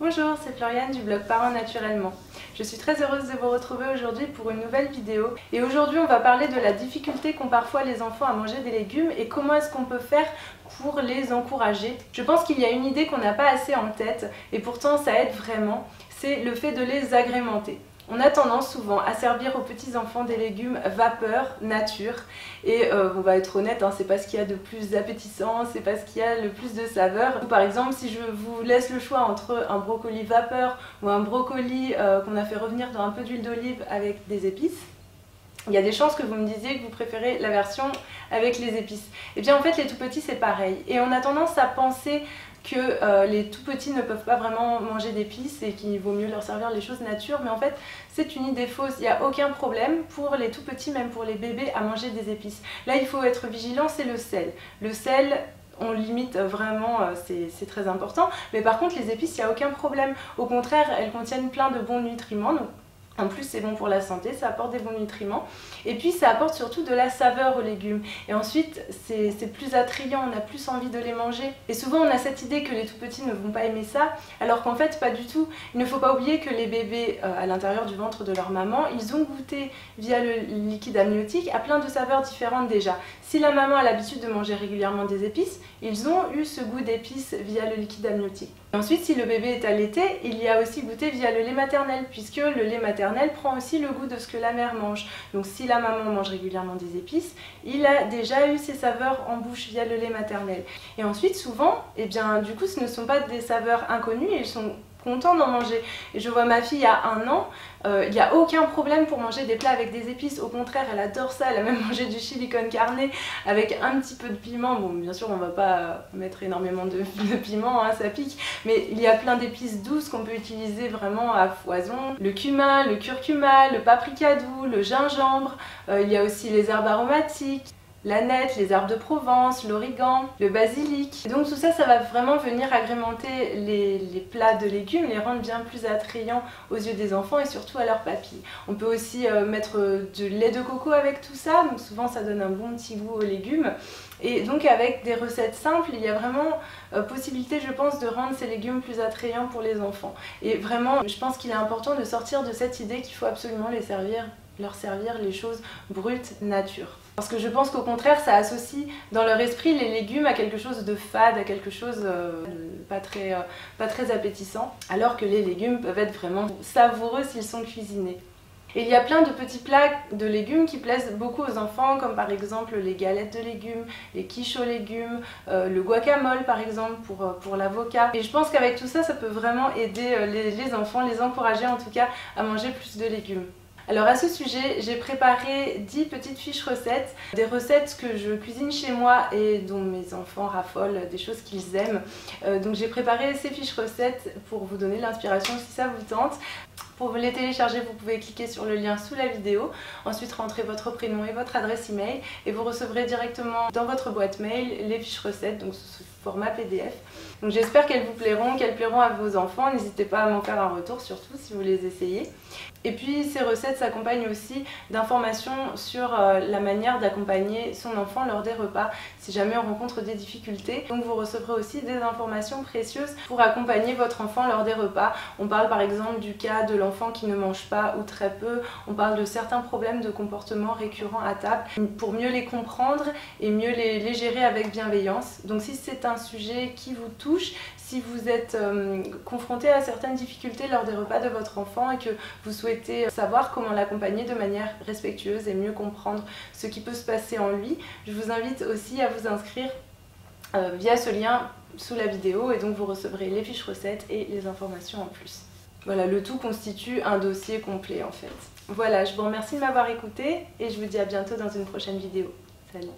Bonjour, c'est Floriane du blog Parents Naturellement. Je suis très heureuse de vous retrouver aujourd'hui pour une nouvelle vidéo. Et aujourd'hui, on va parler de la difficulté qu'ont parfois les enfants à manger des légumes et comment est-ce qu'on peut faire pour les encourager. Je pense qu'il y a une idée qu'on n'a pas assez en tête et pourtant ça aide vraiment, c'est le fait de les agrémenter. On a tendance souvent à servir aux petits enfants des légumes vapeur, nature, et on va être honnête, hein, c'est pas ce qu'il y a de plus appétissant, c'est pas ce qu'il y a le plus de saveur. Par exemple, si je vous laisse le choix entre un brocoli vapeur ou un brocoli qu'on a fait revenir dans un peu d'huile d'olive avec des épices, il y a des chances que vous me disiez que vous préférez la version avec les épices. Et bien en fait les tout petits c'est pareil, et on a tendance à penser que les tout petits ne peuvent pas vraiment manger d'épices et qu'il vaut mieux leur servir les choses nature, mais en fait c'est une idée fausse. Il n'y a aucun problème pour les tout petits, même pour les bébés, à manger des épices. Là il faut être vigilant, c'est le sel. Le sel, on limite vraiment, c'est très important, mais par contre les épices, il n'y a aucun problème. Au contraire, elles contiennent plein de bons nutriments. Donc, en plus c'est bon pour la santé, ça apporte des bons nutriments et puis ça apporte surtout de la saveur aux légumes et ensuite c'est plus attrayant, on a plus envie de les manger. Et souvent on a cette idée que les tout petits ne vont pas aimer ça, alors qu'en fait pas du tout. Il ne faut pas oublier que les bébés à l'intérieur du ventre de leur maman, ils ont goûté via le liquide amniotique à plein de saveurs différentes déjà. Si la maman a l'habitude de manger régulièrement des épices, ils ont eu ce goût d'épices via le liquide amniotique. Et ensuite, si le bébé est allaité, il y a aussi goûté via le lait maternel, puisque le lait maternel prend aussi le goût de ce que la mère mange. Donc si la maman mange régulièrement des épices, il a déjà eu ses saveurs en bouche via le lait maternel. Et ensuite, souvent, eh bien, du coup, ce ne sont pas des saveurs inconnues, ils sont contents d'en manger. Et je vois ma fille il y a 1 an, il n'y a aucun problème pour manger des plats avec des épices. Au contraire, elle adore ça, elle a même mangé du chili con carne avec un petit peu de piment. Bon, bien sûr, on va pas mettre énormément de piment, hein, ça pique, mais il y a plein d'épices douces qu'on peut utiliser vraiment à foison. Le cumin, le curcuma, le paprika doux, le gingembre, il y a aussi les herbes aromatiques, l'aneth, les herbes de Provence, l'origan, le basilic. Et donc tout ça, ça va vraiment venir agrémenter les plats de légumes, les rendre bien plus attrayants aux yeux des enfants et surtout à leur papilles. On peut aussi mettre du lait de coco avec tout ça, donc souvent ça donne un bon petit goût aux légumes. Et donc avec des recettes simples, il y a vraiment possibilité, je pense, de rendre ces légumes plus attrayants pour les enfants. Et vraiment, je pense qu'il est important de sortir de cette idée qu'il faut absolument leur servir les choses brutes, nature. Parce que je pense qu'au contraire, ça associe dans leur esprit les légumes à quelque chose de fade, à quelque chose de pas très appétissant, alors que les légumes peuvent être vraiment savoureux s'ils sont cuisinés. Et il y a plein de petits plats de légumes qui plaisent beaucoup aux enfants, comme par exemple les galettes de légumes, les quiches aux légumes, le guacamole par exemple pour l'avocat. Et je pense qu'avec tout ça, ça peut vraiment aider les enfants, les encourager en tout cas à manger plus de légumes. Alors à ce sujet, j'ai préparé 10 petites fiches recettes, des recettes que je cuisine chez moi et dont mes enfants raffolent, des choses qu'ils aiment. Donc j'ai préparé ces fiches recettes pour vous donner l'inspiration si ça vous tente. Pour les télécharger, vous pouvez cliquer sur le lien sous la vidéo, ensuite rentrer votre prénom et votre adresse email et vous recevrez directement dans votre boîte mail les fiches recettes, donc sous format PDF. Donc j'espère qu'elles vous plairont, qu'elles plairont à vos enfants. N'hésitez pas à m'en faire un retour, surtout si vous les essayez. Et puis ces recettes s'accompagnent aussi d'informations sur la manière d'accompagner son enfant lors des repas, si jamais on rencontre des difficultés. Donc vous recevrez aussi des informations précieuses pour accompagner votre enfant lors des repas. On parle par exemple du cas de l'enfant qui ne mange pas ou très peu, on parle de certains problèmes de comportement récurrents à table, pour mieux les comprendre et mieux les gérer avec bienveillance. Donc si c'est un sujet qui vous touche, si vous êtes confronté à certaines difficultés lors des repas de votre enfant et que vous souhaitez savoir comment l'accompagner de manière respectueuse et mieux comprendre ce qui peut se passer en lui, je vous invite aussi à vous inscrire via ce lien sous la vidéo et donc vous recevrez les fiches recettes et les informations en plus. Voilà, le tout constitue un dossier complet en fait. Voilà, je vous remercie de m'avoir écouté et je vous dis à bientôt dans une prochaine vidéo. Salut!